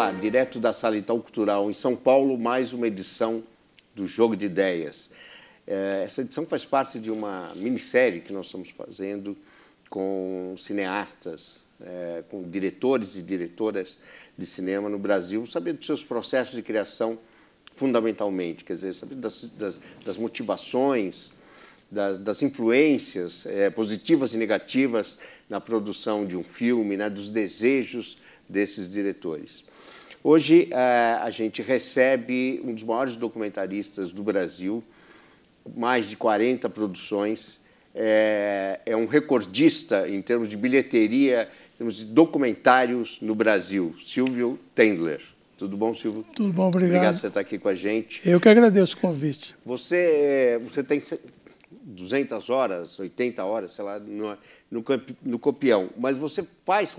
Olá, direto da Sala Itaú Cultural em São Paulo, mais uma edição do Jogo de Ideias. Essa edição faz parte de uma minissérie que nós estamos fazendo com cineastas, com diretores e diretoras de cinema no Brasil, saber dos seus processos de criação fundamentalmente, quer dizer, saber das motivações, das influências positivas e negativas na produção de um filme, né, dos desejos desses diretores. Hoje a gente recebe um dos maiores documentaristas do Brasil, mais de 40 produções, é um recordista em termos de bilheteria, em termos de documentários no Brasil, Silvio Tendler. Tudo bom, Silvio? Tudo bom, obrigado. Obrigado por você estar aqui com a gente. Eu que agradeço o convite. Você tem 200 horas, 80 horas, sei lá, no copião, mas você faz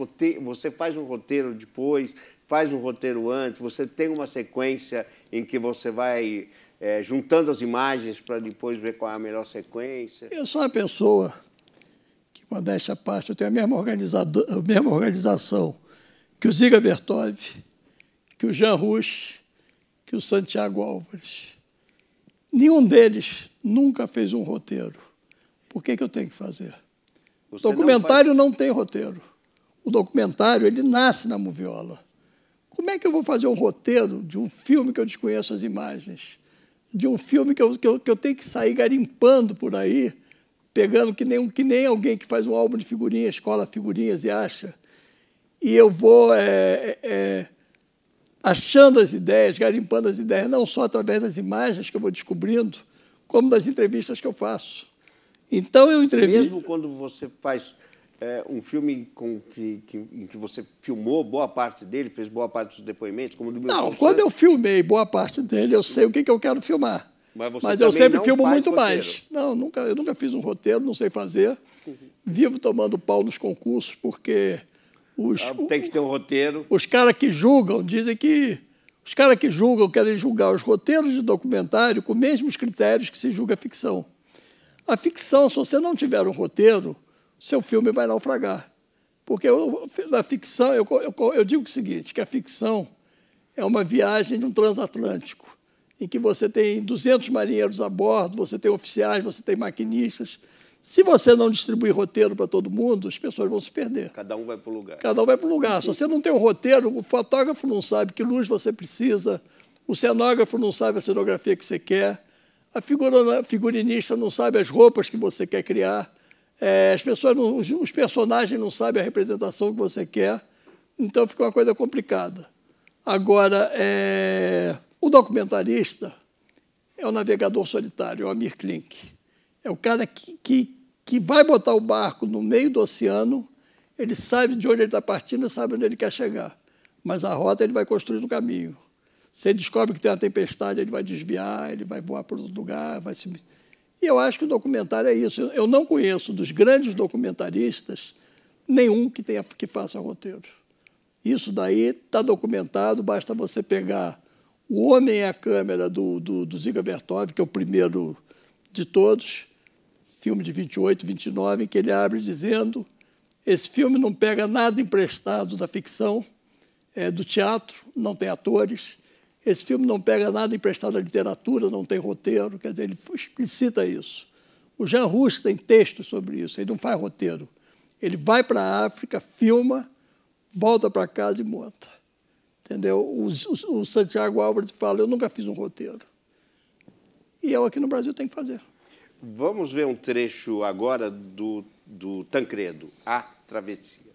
um roteiro depois, faz um roteiro antes, você tem uma sequência em que você vai juntando as imagens para depois ver qual é a melhor sequência. Eu sou uma pessoa que, modéstia à parte, eu tenho a mesma organização que o Ziga Vertov, que o Jean Rouch, que o Santiago Álvares. Nenhum deles nunca fez um roteiro. Por que eu tenho que fazer? O documentário não tem roteiro. O documentário, ele nasce na moviola. Como é que eu vou fazer um roteiro de um filme que eu desconheço as imagens? De um filme que eu tenho que sair garimpando por aí, pegando que nem alguém que faz um álbum de figurinhas, cola figurinhas e acha. E eu vou achando as ideias, garimpando as ideias, não só através das imagens que eu vou descobrindo, como das entrevistas que eu faço. Então, eu entrevisto... Mesmo quando você faz um filme em que você filmou boa parte dele, fez boa parte dos depoimentos, como o do Não, quando eu filmei boa parte dele, eu sei o que eu quero filmar. Mas eu sempre filmo muito mais. Não, eu nunca fiz um roteiro, não sei fazer. Vivo tomando pau nos concursos, porque... tem que ter um roteiro. Os caras que julgam dizem que... Os caras que julgam querem julgar os roteiros de documentário com os mesmos critérios que se julga a ficção. A ficção, se você não tiver um roteiro, seu filme vai naufragar. Porque na ficção, eu digo o seguinte, que a ficção é uma viagem de um transatlântico, em que você tem 200 marinheiros a bordo, você tem oficiais, você tem maquinistas. Se você não distribuir roteiro para todo mundo, as pessoas vão se perder. Cada um vai para o lugar. Cada um vai para o lugar. Se você não tem um roteiro, o fotógrafo não sabe que luz você precisa, o cenógrafo não sabe a cenografia que você quer, a figurinista não sabe as roupas que você quer criar, os personagens não sabem a representação que você quer, então fica uma coisa complicada. Agora, o documentarista é o navegador solitário, é o Amir Klink. É o cara que vai botar o barco no meio do oceano, ele sabe de onde ele está partindo e sabe onde ele quer chegar. Mas a rota ele vai construir no caminho. Se ele descobre que tem uma tempestade, ele vai desviar, ele vai voar para outro lugar. E eu acho que o documentário é isso. Eu não conheço dos grandes documentaristas nenhum que faça roteiro. Isso daí está documentado, basta você pegar O Homem e a Câmera do Ziga Vertov, que é o primeiro de todos, filme de 28, 29, em que ele abre dizendo: esse filme não pega nada emprestado da ficção, do teatro, não tem atores, esse filme não pega nada emprestado da literatura, não tem roteiro, quer dizer, ele explicita isso. O Jean Rouch tem textos sobre isso, ele não faz roteiro. Ele vai para a África, filma, volta para casa e monta. Entendeu? O Santiago Álvares fala: eu nunca fiz um roteiro. E eu aqui no Brasil tenho que fazer. Vamos ver um trecho agora do Tancredo, A Travessia.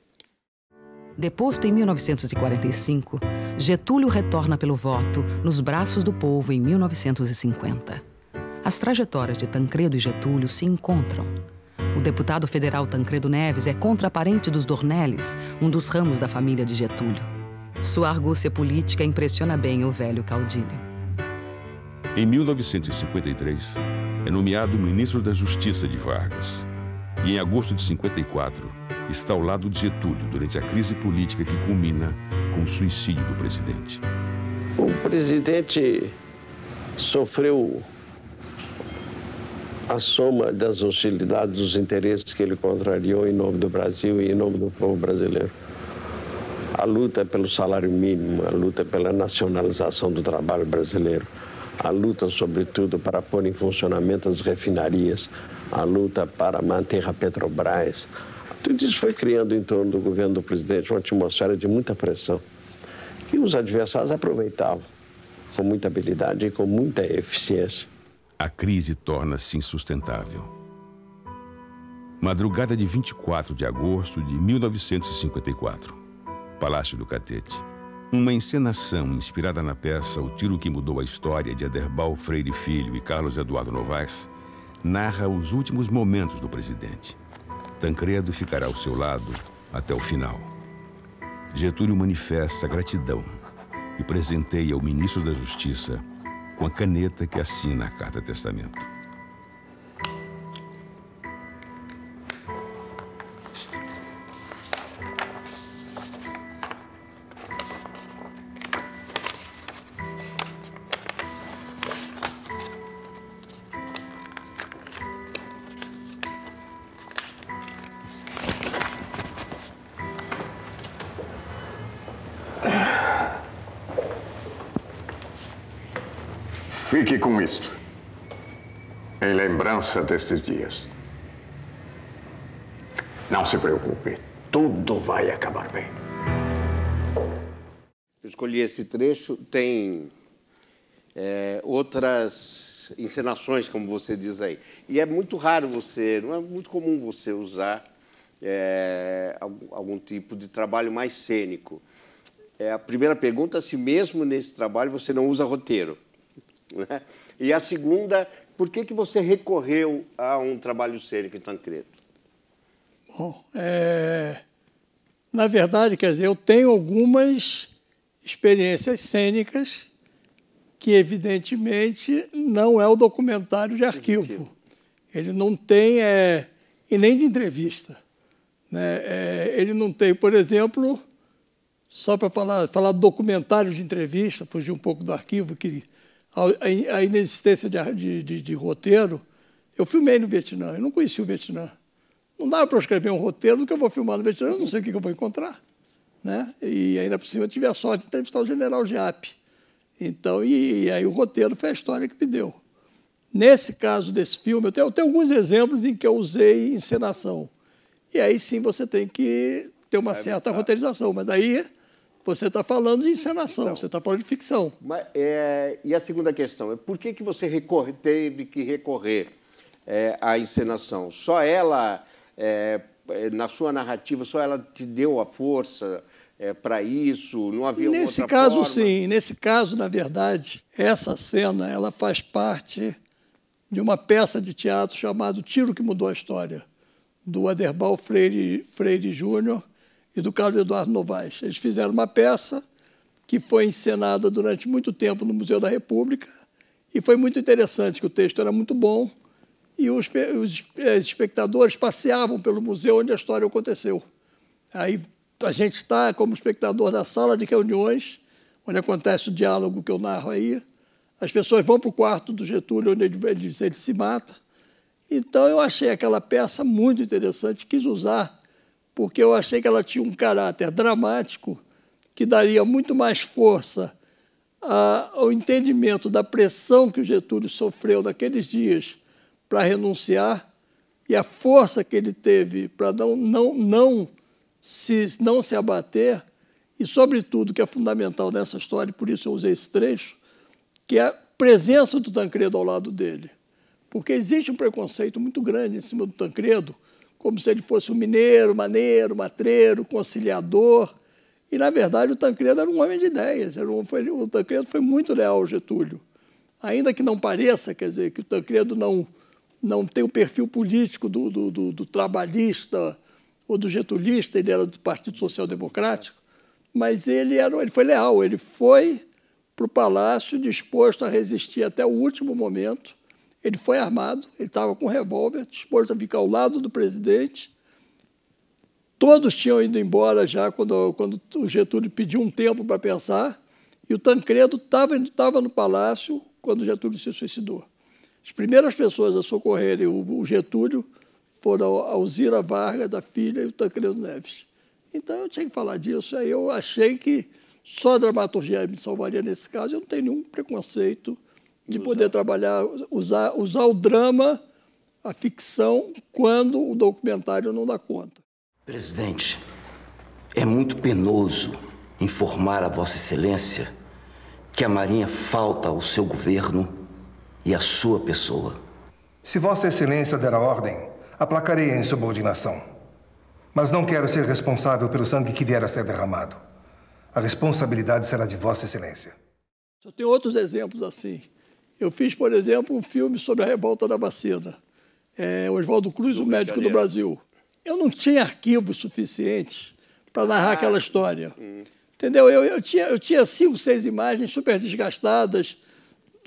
Deposto em 1945, Getúlio retorna pelo voto nos braços do povo em 1950. As trajetórias de Tancredo e Getúlio se encontram. O deputado federal Tancredo Neves é contraparente dos Dornelles, um dos ramos da família de Getúlio. Sua argúcia política impressiona bem o velho caudilho. Em 1953, é nomeado ministro da Justiça de Vargas. E em agosto de 54, está ao lado de Getúlio durante a crise política que culmina com o suicídio do presidente. O presidente sofreu a soma das hostilidades, dos interesses que ele contrariou em nome do Brasil e em nome do povo brasileiro. a luta pelo salário mínimo, a luta pela nacionalização do trabalho brasileiro, a luta, sobretudo, para pôr em funcionamento as refinarias, a luta para manter a Petrobras. Tudo isso foi criando em torno do governo do presidente uma atmosfera de muita pressão, que os adversários aproveitavam com muita habilidade e com muita eficiência. A crise torna-se insustentável. Madrugada de 24 de agosto de 1954. Palácio do Catete. Uma encenação inspirada na peça O Tiro que Mudou a História, de Aderbal Freire Filho e Carlos Eduardo Novaes, narra os últimos momentos do presidente. Tancredo ficará ao seu lado até o final. Getúlio manifesta gratidão e presenteia o ministro da Justiça com a caneta que assina a carta-testamento. Fique com isto, em lembrança destes dias. Não se preocupe, tudo vai acabar bem. Eu escolhi esse trecho, tem outras encenações, como você diz aí. E é muito raro não é muito comum você usar algum tipo de trabalho mais cênico. A primeira pergunta, se mesmo nesse trabalho você não usa roteiro. Né? E a segunda, por que você recorreu a um trabalho cênico em Tancredo? Bom, na verdade, quer dizer, eu tenho algumas experiências cênicas que, evidentemente, não é o documentário de arquivo. Ele não tem, e nem de entrevista. Né? Ele não tem, por exemplo, só para falar documentário de entrevista, fugir um pouco do arquivo, que a inexistência de roteiro. Eu filmei no Vietnã, eu não conhecia o Vietnã. Não dá para eu escrever um roteiro do que eu vou filmar no Vietnã, eu não sei o que eu vou encontrar. Né? E ainda por cima eu tive a sorte de entrevistar o general Giap. Então, e aí o roteiro foi a história que me deu. Nesse caso desse filme, eu tenho alguns exemplos em que eu usei encenação. E aí sim você tem que ter uma certa roteirização, mas daí você está falando de encenação, você está falando de ficção. Mas, e a segunda questão é por que você teve que recorrer à encenação? Só ela, na sua narrativa, só ela te deu a força para isso? Não havia outra forma? Nesse caso, sim. Nesse caso, na verdade, essa cena ela faz parte de uma peça de teatro chamada O Tiro que Mudou a História, do Aderbal Freire Júnior e do Carlos Eduardo Novaes. Eles fizeram uma peça que foi encenada durante muito tempo no Museu da República e foi muito interessante, que o texto era muito bom e os espectadores passeavam pelo museu onde a história aconteceu. Aí a gente está como espectador na sala de reuniões, onde acontece o diálogo que eu narro aí. As pessoas vão para o quarto do Getúlio, onde ele se mata. Então, eu achei aquela peça muito interessante, quis usar, porque eu achei que ela tinha um caráter dramático que daria muito mais força ao entendimento da pressão que o Getúlio sofreu naqueles dias para renunciar e a força que ele teve para não se abater e, sobretudo, que é fundamental nessa história, e por isso eu usei esse trecho, que é a presença do Tancredo ao lado dele. Porque existe um preconceito muito grande em cima do Tancredo, como se ele fosse um mineiro, maneiro, matreiro, conciliador. E, na verdade, o Tancredo era um homem de ideias. O Tancredo foi muito leal ao Getúlio. Ainda que não pareça, quer dizer, que o Tancredo não tem o perfil político do trabalhista ou do getulista, ele era do Partido Social Democrático, mas ele foi leal, ele foi para o Palácio disposto a resistir até o último momento. Ele foi armado, ele estava com um revólver, disposto a ficar ao lado do presidente. Todos tinham ido embora já quando o Getúlio pediu um tempo para pensar, e o Tancredo estava no Palácio quando o Getúlio se suicidou. As primeiras pessoas a socorrerem o Getúlio foram a Alzira Vargas, a filha, e o Tancredo Neves. Então, eu tinha que falar disso. Aí eu achei que só a dramaturgia me salvaria nesse caso. Eu não tenho nenhum preconceito de poder trabalhar, usar o drama, a ficção, quando o documentário não dá conta. Presidente, é muito penoso informar a Vossa Excelência que a Marinha falta ao seu governo e à sua pessoa. Se Vossa Excelência der a ordem, aplacarei a insubordinação. Mas não quero ser responsável pelo sangue que vier a ser derramado. A responsabilidade será de Vossa Excelência. Eu tenho outros exemplos assim. Eu fiz, por exemplo, um filme sobre a revolta da vacina. Oswaldo Cruz, o médico do Brasil. Eu não tinha arquivos suficientes para narrar aquela história. Entendeu? Eu tinha 5, 6 imagens super desgastadas,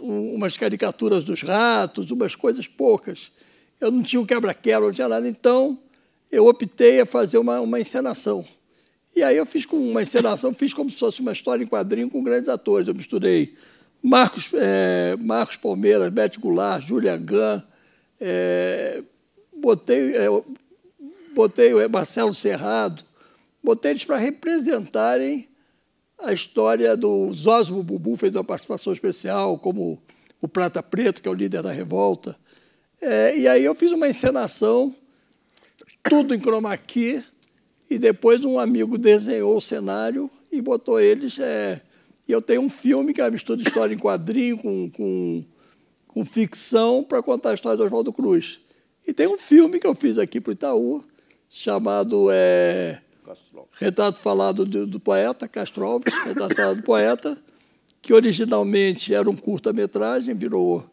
umas caricaturas dos ratos, umas coisas poucas. Eu não tinha um quebra-quebra, não tinha nada. Então, eu optei a fazer uma encenação. E aí eu fiz com uma encenação, fiz como se fosse uma história em quadrinho com grandes atores. Eu misturei Marcos Palmeiras, Bete Goulart, Júlia Gant, botei o Marcelo Serrado, botei eles para representarem a história do Zósimo Bubu, fez uma participação especial, como o Prata Preto, que é o líder da revolta. E aí eu fiz uma encenação, tudo em chroma key, e depois um amigo desenhou o cenário e botou eles. E eu tenho um filme que é uma mistura de história em quadrinho com ficção para contar a história do Oswaldo Cruz. E tem um filme que eu fiz aqui para o Itaú, chamado Retrato Falado do Poeta, Castro Alves, Retrato Falado do Poeta, que originalmente era um curta-metragem, virou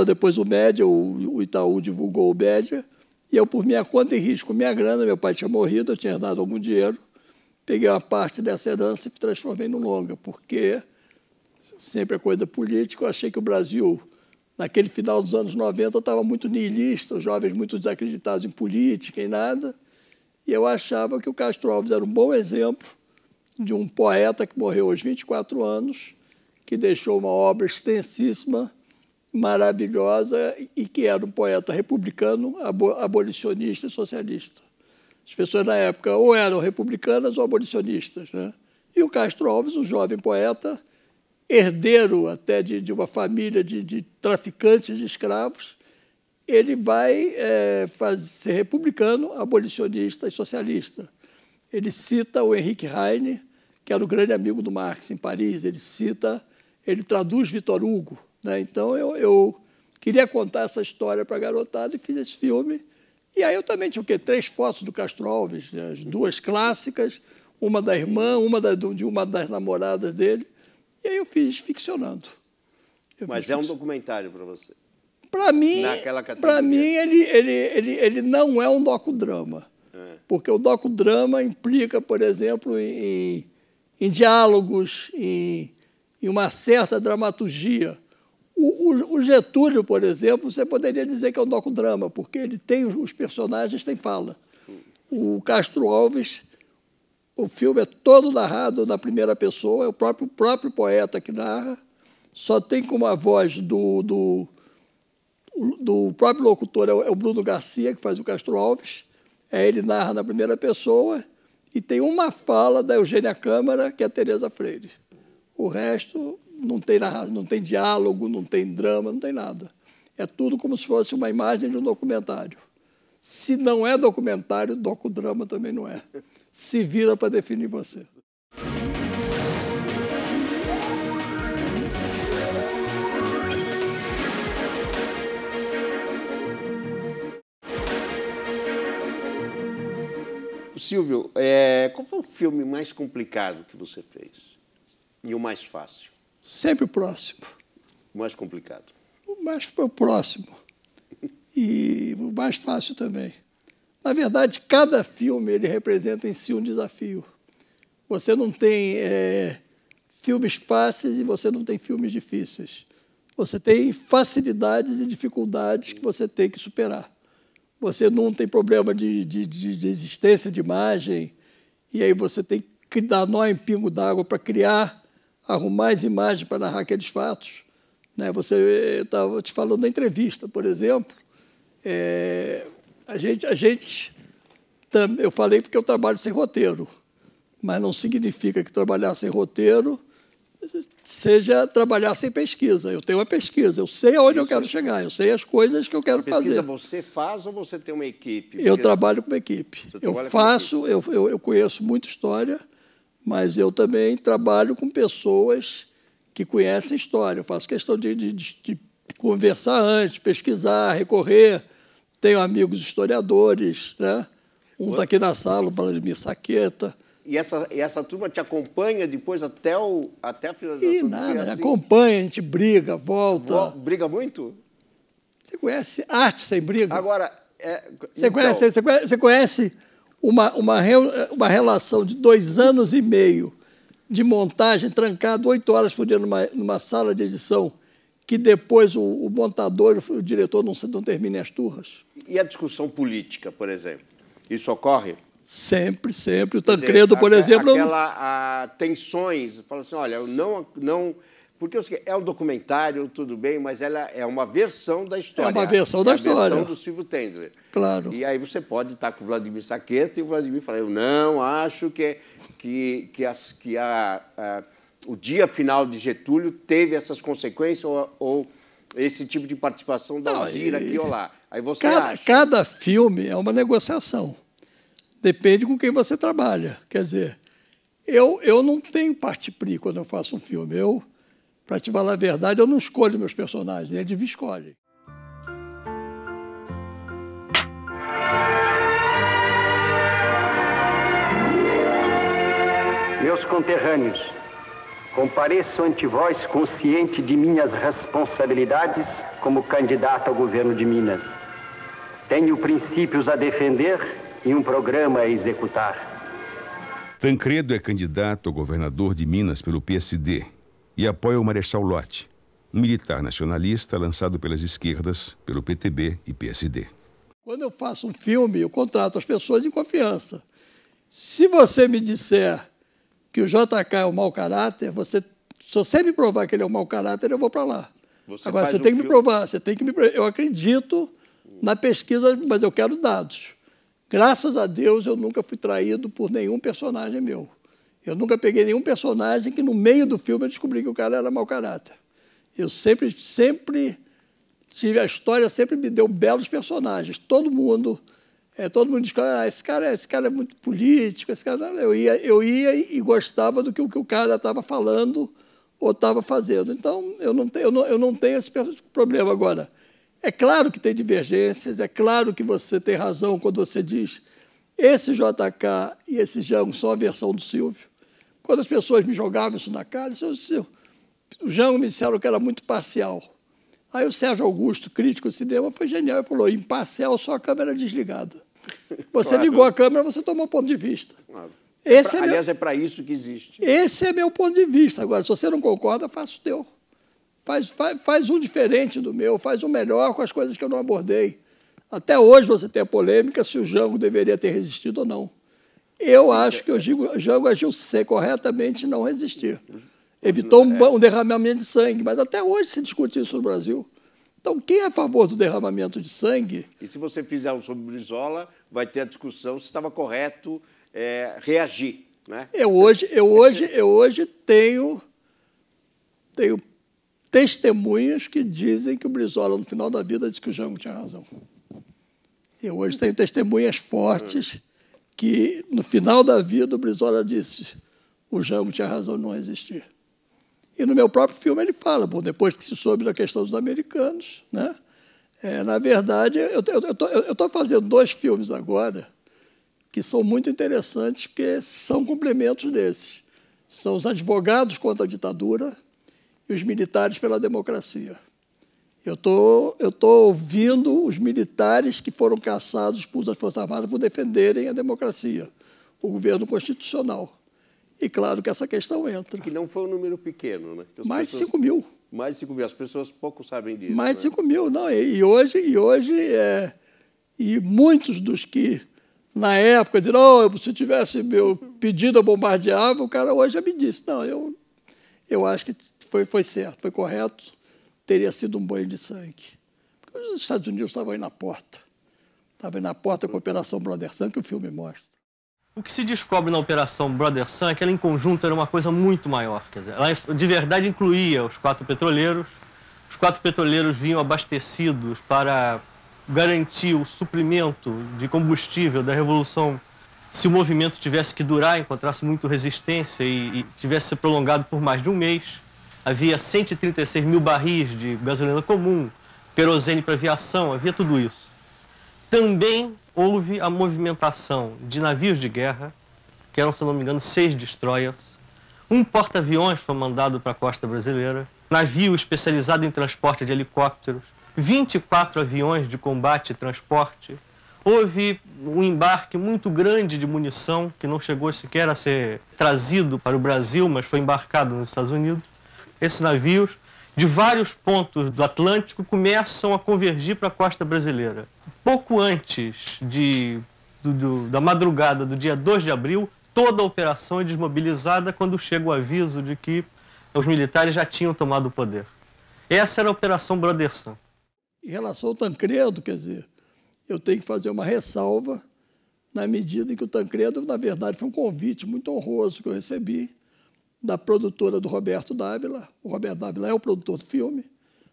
depois o Média, o Itaú divulgou o Média, e eu, por minha conta e risco, minha grana, meu pai tinha morrido, eu tinha dado algum dinheiro, peguei uma parte dessa herança e transformei no longa, porque sempre é coisa política, eu achei que o Brasil, naquele final dos anos 90, estava muito niilista, os jovens muito desacreditados em política, em nada, e eu achava que o Castro Alves era um bom exemplo de um poeta que morreu aos 24 anos, que deixou uma obra extensíssima, maravilhosa, e que era um poeta republicano, abolicionista e socialista. As pessoas na época ou eram republicanas ou abolicionistas, né? E o Castro Alves, um jovem poeta, herdeiro até de uma família de traficantes de escravos, ele vai ser republicano, abolicionista e socialista. Ele cita o Henrique Heine, que era o grande amigo do Marx em Paris, ele traduz Victor Hugo, né? Então, eu queria contar essa história para a garotada e fiz esse filme. E aí eu também tinha 3 fotos do Castro Alves, né? As 2 clássicas, uma da irmã, de uma das namoradas dele. E aí eu fiz ficcionando. Mas é um documentário para você? Para mim, ele não é um docudrama. Porque o docudrama implica, por exemplo, em diálogos, em uma certa dramaturgia. O Getúlio, por exemplo, você poderia dizer que é um docudrama, porque ele tem os personagens, têm fala. O Castro Alves, o filme é todo narrado na primeira pessoa, é o próprio poeta que narra, só tem como a voz do próprio locutor, é o Bruno Garcia, que faz o Castro Alves, ele narra na primeira pessoa, e tem uma fala da Eugênia Câmara, que é a Tereza Freire. O resto não tem diálogo, não tem drama, não tem nada. É tudo como se fosse uma imagem de um documentário. Se não é documentário, docudrama também não é. Se vira para definir você. Silvio, qual foi o filme mais complicado que você fez? E o mais fácil? Sempre o próximo. O mais complicado? O mais próximo. E o mais fácil também. Na verdade, cada filme ele representa em si um desafio. Você não tem filmes fáceis e você não tem filmes difíceis. Você tem facilidades e dificuldades que você tem que superar. Você não tem problema de existência de imagem, e aí você tem que dar nó em pingo d'água para arrumar as imagens para narrar aqueles fatos. Né? Eu estava te falando da entrevista, por exemplo. A gente Eu falei porque eu trabalho sem roteiro, mas não significa que trabalhar sem roteiro seja trabalhar sem pesquisa. Eu tenho uma pesquisa, eu sei aonde eu quero chegar, eu sei as coisas que eu quero fazer. Pesquisa você faz ou você tem uma equipe? Eu trabalho com uma equipe. Eu conheço muita história, mas eu também trabalho com pessoas que conhecem história. Eu faço questão de conversar antes, pesquisar, recorrer. Tenho amigos historiadores, né? Um está aqui na sala, o Vladimir Saqueta. E essa turma te acompanha depois até a finalização? E nada, assim, acompanha, a gente briga, volta. Briga muito? Você conhece arte sem briga? Agora, você conhece uma relação de 2 anos e meio de montagem, trancado 8 horas por dia numa sala de edição, que depois o montador, o diretor não terminem as turras? E a discussão política, por exemplo? Isso ocorre? Sempre, sempre. O Tancredo, por exemplo... Tensões, fala assim, olha, eu não... Porque é um documentário, tudo bem, mas ela é uma versão da história. É uma versão da história. É a versão do Silvio Tendler. Claro. E aí você pode estar com o Vladimir Saqueta e o Vladimir fala, eu não acho que o dia final de Getúlio teve essas consequências ou esse tipo de participação da Alzira aqui ou lá. Aí você acha... Cada filme é uma negociação. Depende com quem você trabalha. Quer dizer, eu não tenho parte-pri quando eu faço um filme. Para te falar a verdade, eu não escolho meus personagens, eles me escolhem. Meus conterrâneos, compareço ante vós consciente de minhas responsabilidades como candidato ao governo de Minas. Tenho princípios a defender e um programa a executar. Tancredo é candidato a governador de Minas pelo PSD e apoia o Marechal Lott, um militar nacionalista lançado pelas esquerdas, pelo PTB e PSD. Quando eu faço um filme, eu contrato as pessoas de confiança. Se você me disser que o JK é um mau caráter, se você me provar que ele é um mau caráter, eu vou para lá. Agora, você tem que me provar, eu acredito na pesquisa, mas eu quero dados. Graças a Deus, eu nunca fui traído por nenhum personagem meu. Eu nunca peguei nenhum personagem que, no meio do filme, eu descobri que o cara era mau caráter. Eu sempre tive a história, sempre me deu belos personagens. Todo mundo diz que esse cara é muito político. Esse cara, eu ia e gostava do que o cara estava falando ou estava fazendo. Então, eu não tenho esse problema agora. É claro que tem divergências, é claro que você tem razão quando você diz esse JK e esse Jango são a versão do Silvio. Quando as pessoas me jogavam isso na cara, o Jango me disseram que era muito parcial. Aí o Sérgio Augusto, crítico do cinema, foi genial. Ele falou, imparcial, só a câmera desligada. Você ligou a câmera, você tomou ponto de vista. Claro. Aliás, é para isso que existe. Esse é meu ponto de vista. Agora, se você não concorda, faça o teu. Faz um diferente do meu, faz um melhor com as coisas que eu não abordei. Até hoje você tem a polêmica se o Jango deveria ter resistido ou não. Eu acho que o Jango agiu corretamente e não resistir. Evitou um derramamento de sangue, mas até hoje se discute isso no Brasil. Então, quem é a favor do derramamento de sangue... E se você fizer um sobre Brizola, vai ter a discussão se estava correto reagir, né? Eu hoje tenho testemunhas que dizem que o Brizola, no final da vida, disse que o Jango tinha razão. Eu hoje tenho testemunhas fortes que, no final da vida, o Brizola disse o Jango tinha razão de não existir. E no meu próprio filme ele fala, bom, depois que se soube da questão dos americanos, né? Na verdade, eu estou fazendo 2 filmes agora que são muito interessantes porque são complementos desses. São os advogados contra a ditadura e os militares pela democracia. Eu estou ouvindo os militares que foram caçados pelas Forças Armadas por defenderem a democracia, o governo constitucional. E claro que essa questão entra. Que não foi um número pequeno, né? Mais de 5 mil. Mais de 5 mil. As pessoas pouco sabem disso. Mais de 5 mil. Não, e hoje muitos dos que, na época, diziam, se tivesse meu pedido, eu bombardeava, o cara hoje já me disse, não, eu acho que foi certo, foi correto, teria sido um banho de sangue. Porque os Estados Unidos estavam aí na porta. Estava na porta com a Operação Brother Sun, que o filme mostra. O que se descobre na Operação Brother Sun é que ela, em conjunto, era uma coisa muito maior. Quer dizer, ela, de verdade, incluía os 4 petroleiros. Os 4 petroleiros vinham abastecidos para garantir o suprimento de combustível da Revolução, se o movimento tivesse que durar, encontrasse muito resistência e tivesse se prolongado por mais de um mês. Havia 136 mil barris de gasolina comum, querosene para aviação, havia tudo isso. Também houve a movimentação de navios de guerra, que eram, se não me engano, 6 destroyers. Um porta-aviões foi mandado para a costa brasileira, navio especializado em transporte de helicópteros, 24 aviões de combate e transporte. Houve um embarque muito grande de munição, que não chegou sequer a ser trazido para o Brasil, mas foi embarcado nos Estados Unidos. Esses navios, de vários pontos do Atlântico, começam a convergir para a costa brasileira. Pouco antes da madrugada do dia 2 de abril, toda a operação é desmobilizada quando chega o aviso de que os militares já tinham tomado o poder. Essa era a Operação Brother Sun. Em relação ao Tancredo, quer dizer, eu tenho que fazer uma ressalva na medida em que o Tancredo, na verdade, foi um convite muito honroso que eu recebi da produtora do Roberto Dávila. O Roberto Dávila é o produtor do filme.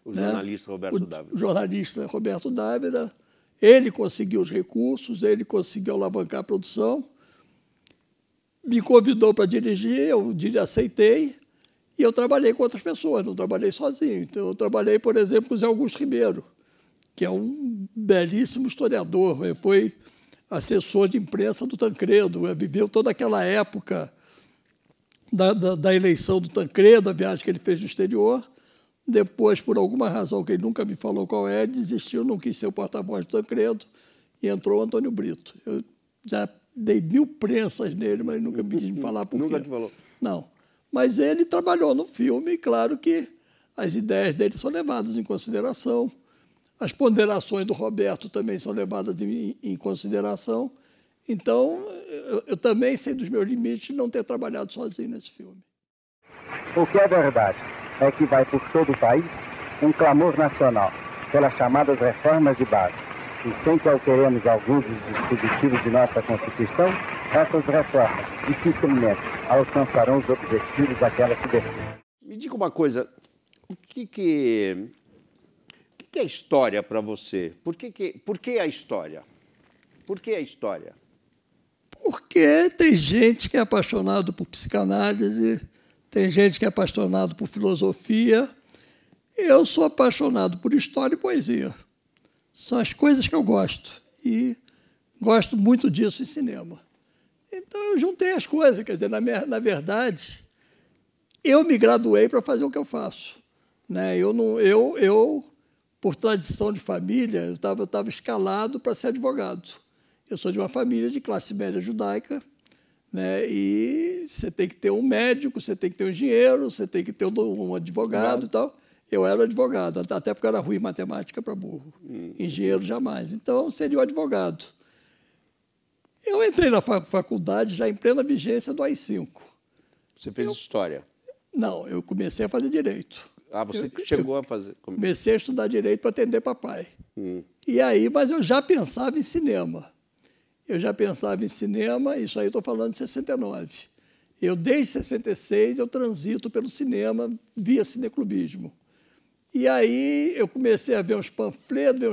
O jornalista Roberto Dávila. O jornalista Roberto Dávila. Ele conseguiu os recursos, ele conseguiu alavancar a produção, me convidou para dirigir, eu aceitei, e eu trabalhei com outras pessoas, não trabalhei sozinho. Então, eu trabalhei, por exemplo, com o Zé Augusto Ribeiro, que é um belíssimo historiador, foi assessor de imprensa do Tancredo, viveu toda aquela época da eleição do Tancredo, a viagem que ele fez no exterior. Depois, por alguma razão que ele nunca me falou qual é, desistiu, não quis ser o porta-voz do Tancredo, e entrou o Antônio Brito. Eu já dei 1000 prensas nele, mas nunca me quis me falar por quê. Nunca te falou? Não. Mas ele trabalhou no filme, e claro que as ideias dele são levadas em consideração, as ponderações do Roberto também são levadas em consideração. Então, eu também sei dos meus limites de não ter trabalhado sozinho nesse filme. O que é verdade é que vai por todo o país um clamor nacional pelas chamadas reformas de base. E sem que alteremos alguns dos dispositivos de nossa Constituição, essas reformas dificilmente alcançarão os objetivos a que elas se destinam. Me diga uma coisa, o que é história para você? Por que a história? Por que a história? Porque tem gente que é apaixonado por psicanálise, tem gente que é apaixonado por filosofia. Eu sou apaixonado por história e poesia. São as coisas que eu gosto. E gosto muito disso em cinema. Então, eu juntei as coisas. Quer dizer, na verdade, eu me graduei para fazer o que eu faço. Né? Eu, por tradição de família, eu estava escalado para ser advogado. Eu sou de uma família de classe média judaica, né? E você tem que ter um médico, você tem que ter um engenheiro, você tem que ter um advogado e tal. Eu era advogado, até porque eu era ruim em matemática para burro. Engenheiro jamais. Então, seria o advogado. Eu entrei na faculdade já em plena vigência do AI-5. Você fez história? Não, eu comecei a fazer direito. Ah, você chegou a fazer? Comecei a estudar direito para atender papai. E aí, mas eu já pensava em cinema. Isso aí eu estou falando de 69. Desde 66, eu transito pelo cinema via cineclubismo. E aí eu comecei a ver uns panfletos, ver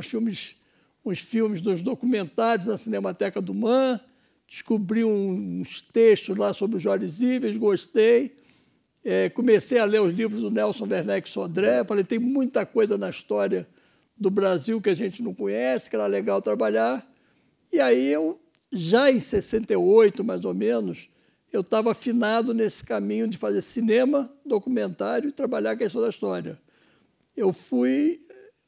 uns filmes dos documentários na Cinemateca do MAN, descobri uns textos lá sobre os Jorge Ives, gostei. Comecei a ler os livros do Nelson Werneck Sodré, falei, tem muita coisa na história do Brasil que a gente não conhece, que era legal trabalhar. E aí eu, já em 68, mais ou menos, eu estava afinado nesse caminho de fazer cinema, documentário e trabalhar a questão da história. Eu fui,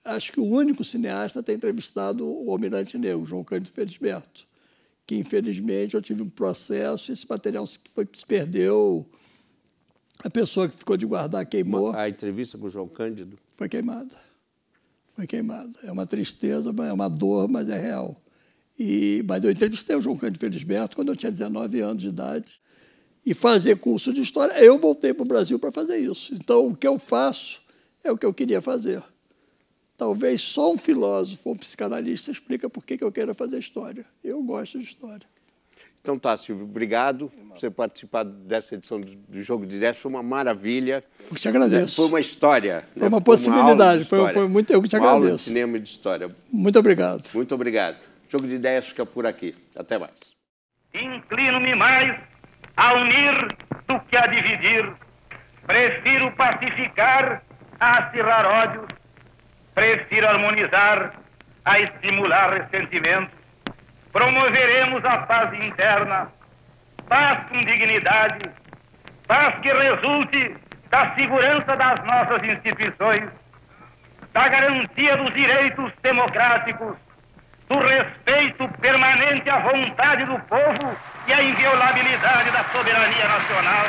acho que o único cineasta a ter entrevistado o Almirante Negro, João Cândido Felisberto, que, infelizmente, eu tive um processo, esse material se perdeu, a pessoa que ficou de guardar queimou. A entrevista com o João Cândido? Foi queimada. Foi queimada. É uma tristeza, é uma dor, mas é real. Mas eu entrevistei o João Cândido Felisberto quando eu tinha 19 anos de idade. E fazer curso de história, eu voltei para o Brasil para fazer isso. Então, o que eu faço é o que eu queria fazer. Talvez só um filósofo ou um psicanalista explica por que eu quero fazer história. Eu gosto de história. Então tá, Silvio, obrigado por você participar dessa edição do Jogo de Ideias. Foi uma maravilha. Eu te agradeço. Foi uma história. Foi uma possibilidade. Foi muito, eu que te agradeço. Uma aula de agradeço. cinema e de história. Muito obrigado. Muito obrigado. O Jogo de Ideias fica por aqui. Até mais. Inclino-me mais a unir do que a dividir. Prefiro pacificar a acirrar ódios. Prefiro harmonizar a estimular ressentimentos. Promoveremos a paz interna, paz com dignidade, paz que resulte da segurança das nossas instituições, da garantia dos direitos democráticos, do respeito permanente à vontade do povo e à inviolabilidade da soberania nacional.